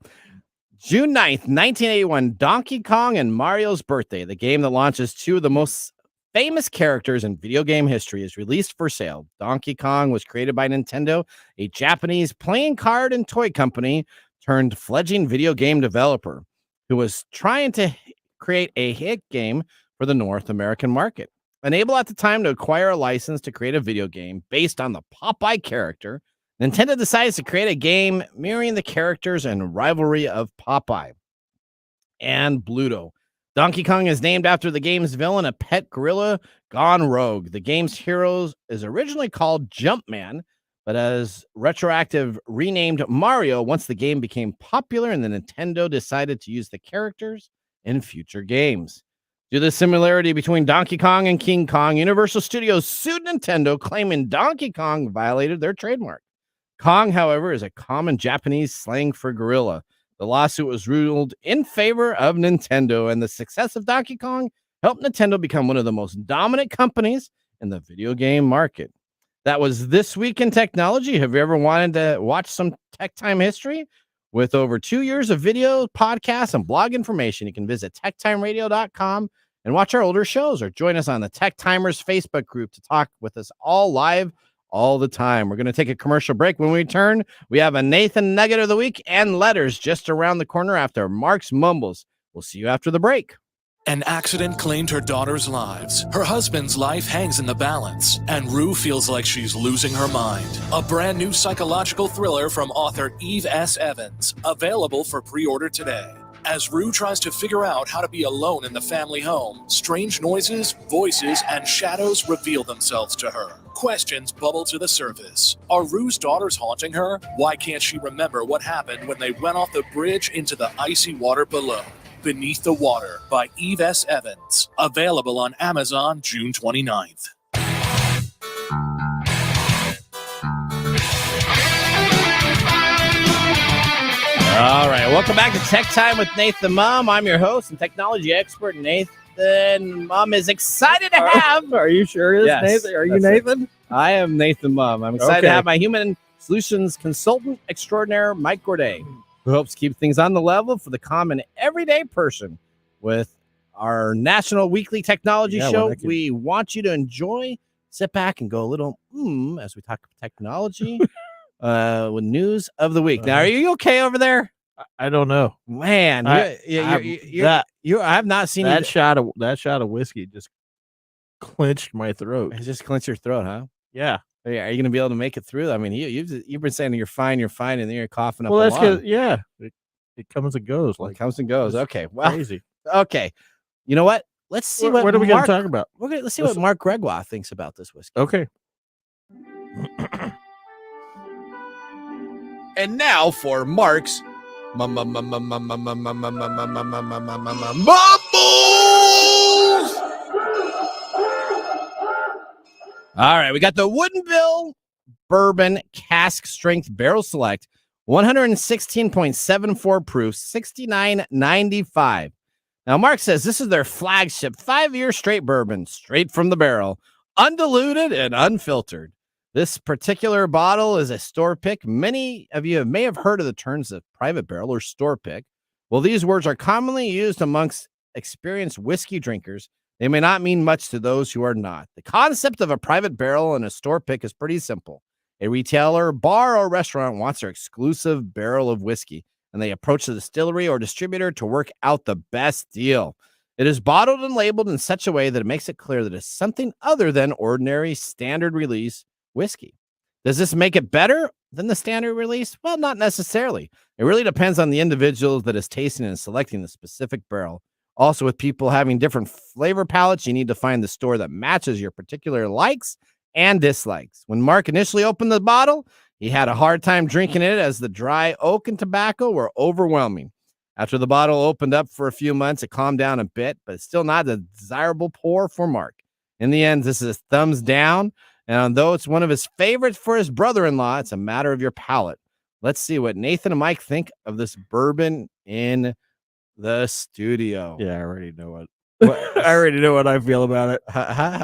June 9th, 1981, Donkey Kong and Mario's Birthday, the game that launches two of the most famous characters in video game history, is released for sale. Donkey Kong was created by Nintendo, a Japanese playing card and toy company turned fledgling video game developer who was trying to create a hit game for the North American market. Unable at the time to acquire a license to create a video game based on the Popeye character, Nintendo decides to create a game mirroring the characters and rivalry of Popeye and Bluto. Donkey Kong is named after the game's villain, a pet gorilla gone rogue. The game's hero is originally called Jumpman, but as retroactive renamed Mario once the game became popular and the Nintendo decided to use the characters in future games. Due to the similarity between Donkey Kong and King Kong, Universal Studios sued Nintendo, claiming Donkey Kong violated their trademark. Kong, however, is a common Japanese slang for gorilla. The lawsuit was ruled in favor of Nintendo, and the success of Donkey Kong helped Nintendo become one of the most dominant companies in the video game market. That was This Week in Technology. Have you ever wanted to watch some Tech Time history? With over 2 years of video, podcasts, and blog information, you can visit techtimeradio.com and watch our older shows, or join us on the Tech Timers Facebook group to talk with us all live all the time. We're going to take a commercial break. When we return, we have a Nathan Nugget of the Week and letters just around the corner after Marc's Mumbles. We'll see you after the break. An accident claimed her daughter's lives. Her husband's life hangs in the balance, and Rue feels like she's losing her mind. A brand new psychological thriller from author Eve S. Evans, available for pre-order today. As Rue tries to figure out how to be alone in the family home, strange noises, voices, and shadows reveal themselves to her. Questions bubble to the surface. Are Rue's daughters haunting her? Why can't she remember what happened when they went off the bridge into the icy water below? Beneath the Water by Eve S. Evans. Available on Amazon June 29th. All right, welcome back to Tech Time with Nathan Mumm. I'm your host and technology expert, Nathan Mumm is excited to have. Are you sure it's Yes, Nathan? Are you that's it. Nathan? I am Nathan Mumm. I'm excited to Okay. have my human solutions consultant extraordinaire, Mike Gourday, who helps keep things on the level for the common everyday person with our national weekly technology show. We want you to enjoy, sit back, and go a little as we talk technology with news of the week. Now, are you okay over there? I don't know, man. I have not seen that shot of whiskey just clenched my throat. It just clenched your throat, huh? Yeah. Are you going to be able to make it through? I mean, you've been saying you're fine, and then you're coughing up. Well, that's because it comes and goes. It comes and goes. Okay, well, crazy. Okay, you know what? Let's see what are we going to talk about? Let's see what Marc Gregoire thinks about this whiskey. Okay. And now for Marc's Mumbles. All right, we got the Wooden Bill Bourbon Cask Strength Barrel Select, 116.74 proof, $69.95. Now, Marc says this is their flagship 5-year straight bourbon, straight from the barrel, undiluted and unfiltered. This particular bottle is a store pick. Many of you may have heard of the terms of private barrel or store pick. Well, these words are commonly used amongst experienced whiskey drinkers. They may not mean much to those who are not. The concept of a private barrel and a store pick is pretty simple. A retailer, bar, or restaurant wants their exclusive barrel of whiskey, and they approach the distillery or distributor to work out the best deal. It is bottled and labeled in such a way that it makes it clear that it's something other than ordinary standard release whiskey. Does this make it better than the standard release? Well, not necessarily. It really depends on the individual that is tasting and selecting the specific barrel. Also, with people having different flavor palettes, you need to find the store that matches your particular likes and dislikes. When Marc initially opened the bottle, he had a hard time drinking it as the dry oak and tobacco were overwhelming. After the bottle opened up for a few months, it calmed down a bit, but it's still not a desirable pour for Marc. In the end, this is a thumbs down. And though it's one of his favorites for his brother-in-law, it's a matter of your palate. Let's see what Nathan and Mike think of this bourbon in the studio. Yeah, I already know I already know what I feel about it.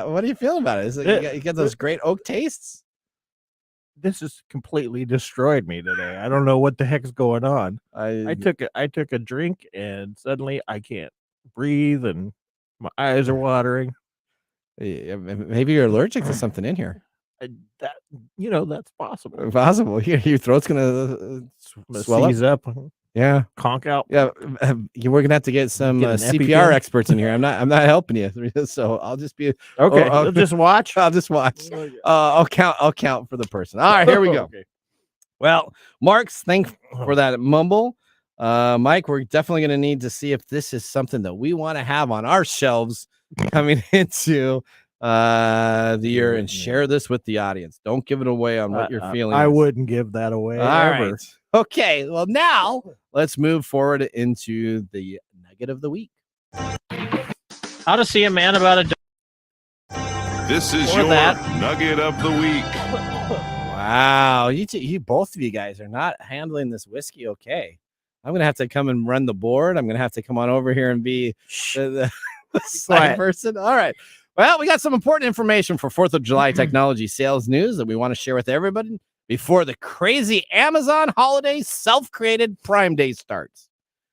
What do you feel about it? You get those great oak tastes? This has completely destroyed me today. I don't know what the heck's going on. I took a drink and suddenly I can't breathe and my eyes are watering. Maybe you're allergic to something in here. That's possible. Possible. Your throat's gonna swell seize up. Yeah, conk out. Yeah, we're gonna have to get some CPR experts in here. I'm not helping you, so I'll just be okay. I'll just watch. I'll just watch. I'll count for the person. All right, here we go. Okay. Well, Mark's thanks for that mumble. Mike, we're definitely going to need to see if this is something that we want to have on our shelves coming into the year, and share this with the audience. Don't give it away on what you're feeling. I wouldn't give that away All ever. right. Okay. Well, now let's move forward into the nugget of the week. How to see a man about a dog. This is Or your that. nugget of the week. Wow, you both of you guys are not handling this whiskey okay. I'm gonna have to come and run the board. I'm gonna have to come on over here and be the side person. All right. Well, we got some important information for 4th of July technology sales news that we want to share with everybody before the crazy Amazon holiday self-created Prime Day starts.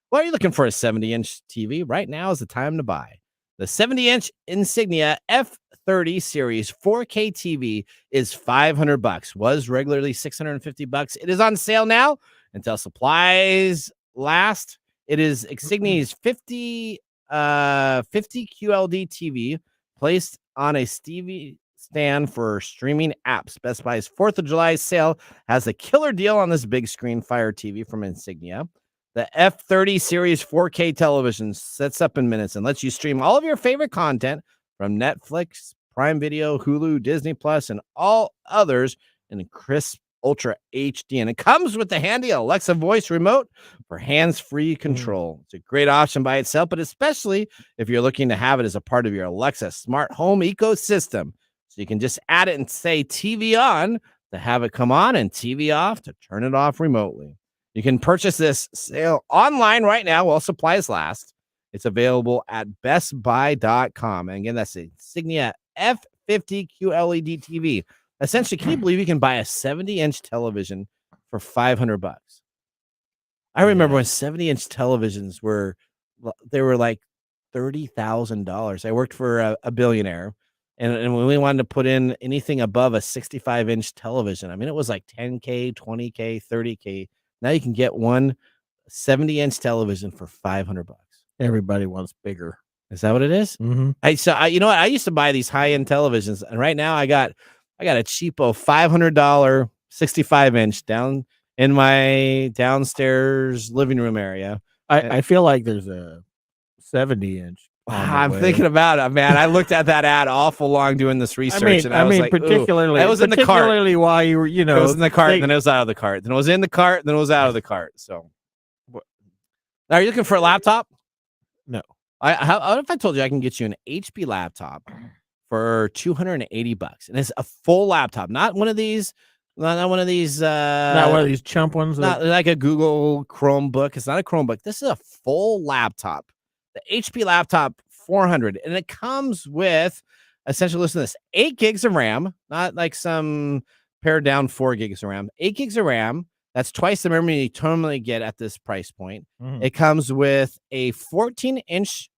Well, are you looking for a 70-inch TV? Right now is the time to buy. The 70-inch Insignia F30 series 4K TV is $500. Was regularly $650. It is on sale now until supplies last. It is Insignia's 50 QLD TV placed on a Stevie stand for streaming apps. Best Buy's 4th of July sale has a killer deal on this big screen Fire TV from Insignia. The F30 series 4K television sets up in minutes and lets you stream all of your favorite content from Netflix, Prime Video, Hulu, Disney Plus, and all others in crisp Ultra HD. And it comes with the handy Alexa voice remote for hands-free control. It's a great option by itself, but especially if you're looking to have it as a part of your Alexa smart home ecosystem. So you can just add it and say TV on to have it come on and TV off to turn it off remotely. You can purchase this sale online right now while supplies last. It's available at bestbuy.com. And again, that's a Insignia F50 QLED TV. Essentially, can you believe you can buy a 70-inch television for $500? I remember when 70-inch televisions were like $30,000. I worked for a billionaire, and when we wanted to put in anything above a 65-inch television, I mean, it was like $10K, $20K, $30K. Now you can get one 70-inch television for $500. Everybody wants bigger. Is that what it is? Mm-hmm. You know what? I used to buy these high-end televisions, and right now I got a cheapo $500 65-inch down in my downstairs living room area. I feel like there's a 70-inch. I'm thinking about it, man. I looked at that ad awful long doing this research, I mean, particularly, it was in the cart. Particularly while you were, it was in the cart, then it was out of the cart. Then it was in the cart, then it was out of the cart. So, are you looking for a laptop? No. How if I told you I can get you an HP laptop for $280, and it's a full laptop, not one of these, not one of these chump ones, not like a Google Chromebook. It's not a Chromebook. This is a full laptop. The HP laptop 400, and it comes with essentially, listen to this, 8 gigs of RAM, not like some pared down 4 gigs of RAM, 8 gigs of RAM. That's twice the memory you normally get at this price point. It comes with a 14-inch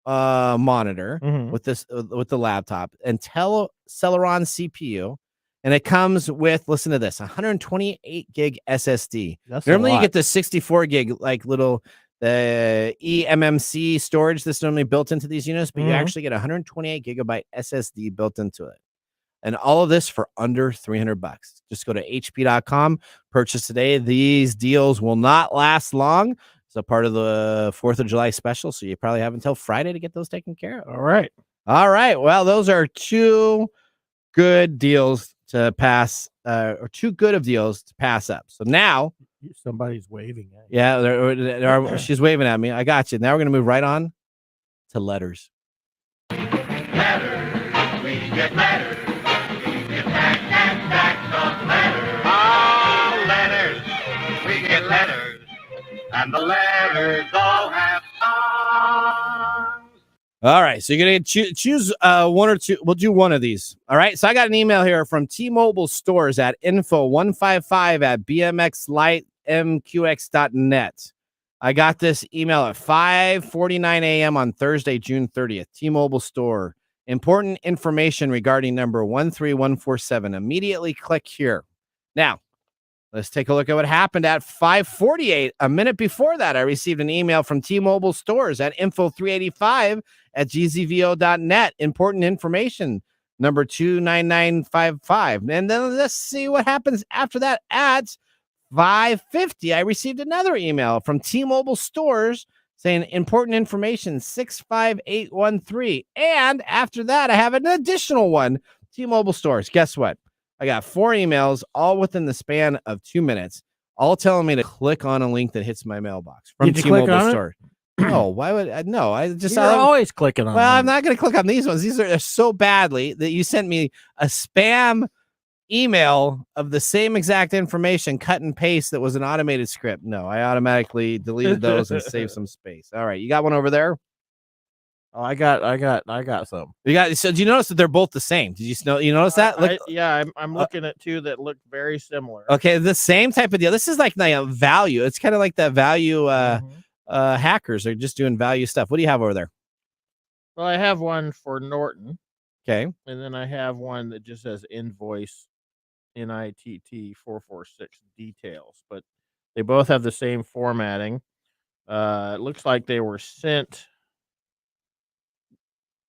monitor with the laptop, and Celeron CPU, and it comes with, listen to this, 128 gig SSD. Normally you get the 64 gig like little the eMMC storage that's normally built into these units, but you actually get 128 gigabyte SSD built into it. And all of this for under $300. Just go to hp.com, purchase today. These deals will not last long. It's a part of the 4th of July special, so you probably have until Friday to get those taken care of. All right. Well, those are two good deals to pass, or too good of deals to pass up. So now somebody's waving at you. Yeah, she's waving at me. I got you. Now we're going to move right on to letters. Letters, we get letters. We get stacks of letters. Oh, letters, we get letters. And the letters all have songs. All right, so you're going to choose one or two. We'll do one of these. All right, so I got an email here from T-Mobile stores at info155@bmxlightmqx.net. I got this email at 5:49 a.m. on Thursday, June 30th. T-Mobile store. Important information regarding number 13147. Immediately click here. Now, let's take a look at what happened at 5:48. A minute before that, I received an email from T-Mobile stores at info385@gzvo.net. Important information, number 29955. And then let's see what happens after that at 5:50, I received another email from T-Mobile stores saying important information 65813. And after that, I have an additional one. T-Mobile stores. Guess what? I got 4 emails all within the span of 2 minutes, all telling me to click on a link that hits my mailbox from Did you click T-Mobile on it? store. No, why would I? No, I just You're always clicking on Well, I'm them. not going to click on these ones. These are so badly that you sent me a spam email of the same exact information, cut and paste, that was an automated script. No, I automatically deleted those and saved some space. All right, you got one over there? Oh, I got some. You got. So, do you notice that they're both the same? Did you notice that? Look, I'm looking at 2 that look very similar. okay, the same type of deal. This is like the value. It's kind of like that value. Hackers are just doing value stuff. What do you have over there? Well, I have one for Norton. Okay. And then I have one that just says invoice NITT 446 details, but they both have the same formatting. It looks like they were sent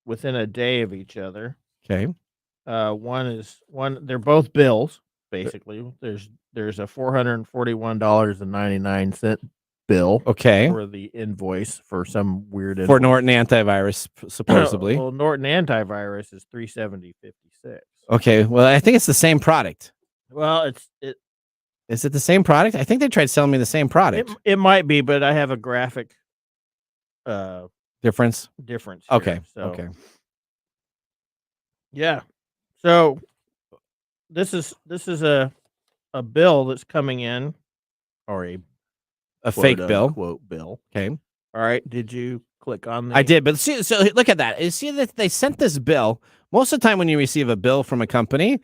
within a day of each other. Okay. They're both bills, basically. There's a $441.99 bill. Okay. For the invoice for some weird for Norton antivirus, supposedly. Well, Norton antivirus is $370.56. Okay. Well, I think it's the same product. Well, is it the same product? I think they tried selling me the same product. It might be, but I have a graphic difference. Here, Okay. so. Okay. Yeah. So this is a bill that's coming in, or a fake bill. Quote bill. Okay. All right. Did you click on that? I did, but see, so look at that. You see that they sent this bill. Most of the time when you receive a bill from a company,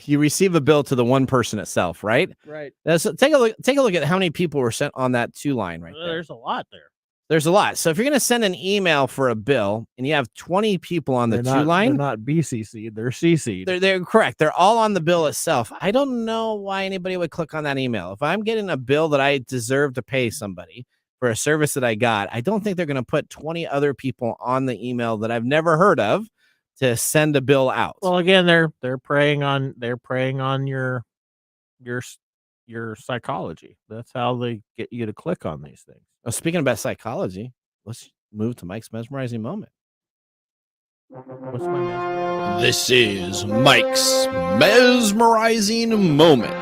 you receive a bill to the one person itself, right? Right. So take a look at how many people were sent on that 2 line right there. There's a lot there. There's a lot. So if you're going to send an email for a bill and you have 20 people on the 2 line, they're not BCC, they're CC. They're correct. They're all on the bill itself. I don't know why anybody would click on that email. If I'm getting a bill that I deserve to pay somebody for a service that I got, I don't think they're going to put 20 other people on the email that I've never heard of to send a bill out. Well, again, they're preying on your psychology. That's how they get you to click on these things. Oh, speaking about psychology, let's move to Mike's mesmerizing moment. What's my This is Mike's mesmerizing moment,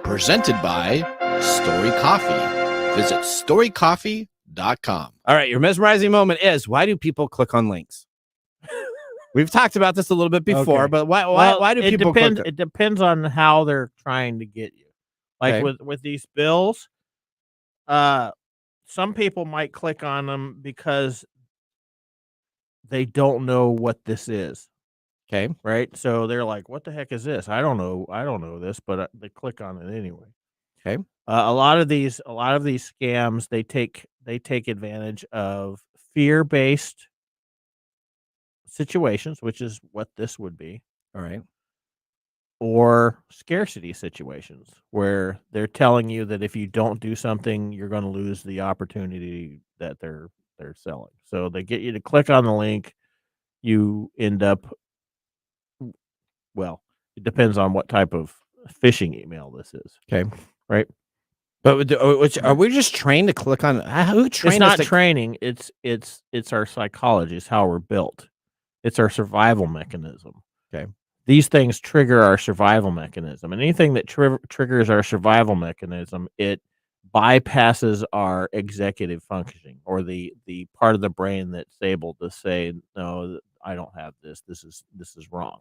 presented by Story Coffee. Visit storycoffee.com. All right, your mesmerizing moment is, why do people click on links? We've talked about this a little bit before, Okay. but why do people click? It depends on how they're trying to get you. Like with these bills, some people might click on them because they don't know what this is. Okay. Right. So they're like, what the heck is this? I don't know this, but they click on it anyway. Okay. A lot of these scams, they take advantage of fear-based situations, which is what this would be. All right. Or scarcity situations where they're telling you that if you don't do something, you're going to lose the opportunity that they're selling. So they get you to click on the link. You end up, well, it depends on what type of phishing email this is. Okay. Right. But are we just trained to click on? Who trained It's us not training. It's our psychology. It's how we're built. It's our survival mechanism. Okay. These things trigger our survival mechanism, and anything that triggers our survival mechanism, it bypasses our executive functioning, or the part of the brain that's able to say, no, I don't have this. This is wrong.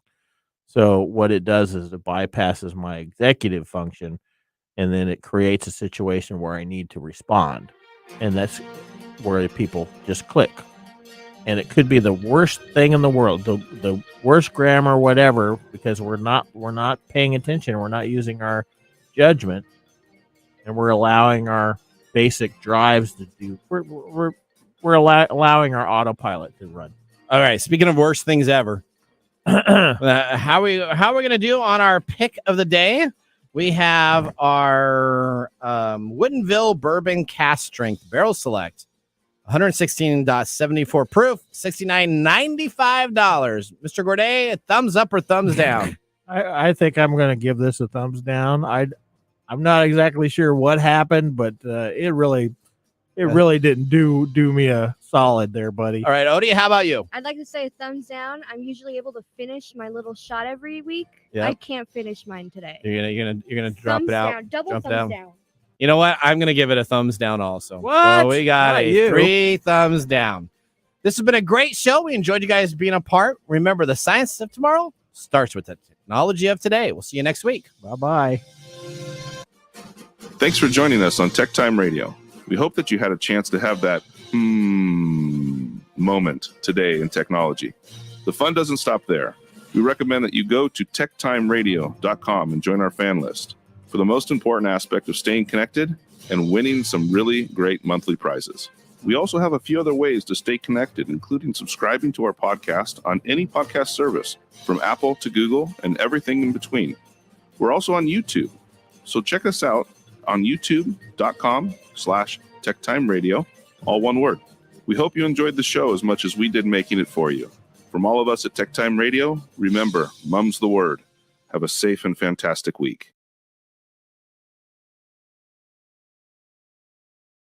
So what it does is it bypasses my executive function, and then it creates a situation where I need to respond, and that's where people just click. And it could be the worst thing in the world, the worst grammar, whatever, because we're not paying attention, we're not using our judgment, and we're allowing our basic drives to do. We're allowing our autopilot to run. All right. Speaking of worst things ever, how we gonna do on our pick of the day? We have our Woodinville Bourbon Cask Strength Barrel Select. 116.74 proof, $69.95. Mr. Gourdet, thumbs up or thumbs down? I think I'm going to give this a thumbs down. I I'm not exactly sure what happened, but it really didn't do me a solid there, buddy. All right, Odie, how about you? I'd like to say a thumbs down. I'm usually able to finish my little shot every week. Yep. I can't finish mine today. You're gonna drop Thumbs it out. down. Double jump thumbs down. down. You know what? I'm gonna give it a thumbs down also. What? So we got Not a you. 3 thumbs down. This has been a great show. We enjoyed you guys being a part. Remember, the science of tomorrow starts with the technology of today. We'll see you next week. Bye-bye. Thanks for joining us on TechTime Radio. We hope that you had a chance to have that moment today in technology. The fun doesn't stop there. We recommend that you go to techtimeradio.com and join our fan list for the most important aspect of staying connected and winning some really great monthly prizes. We also have a few other ways to stay connected, including subscribing to our podcast on any podcast service, from Apple to Google and everything in between. We're also on YouTube, so check us out on youtube.com/techtimeradio, all one word. We hope you enjoyed the show as much as we did making it for you. From all of us at TechTime Radio, remember, Mumm's the word. Have a safe and fantastic week.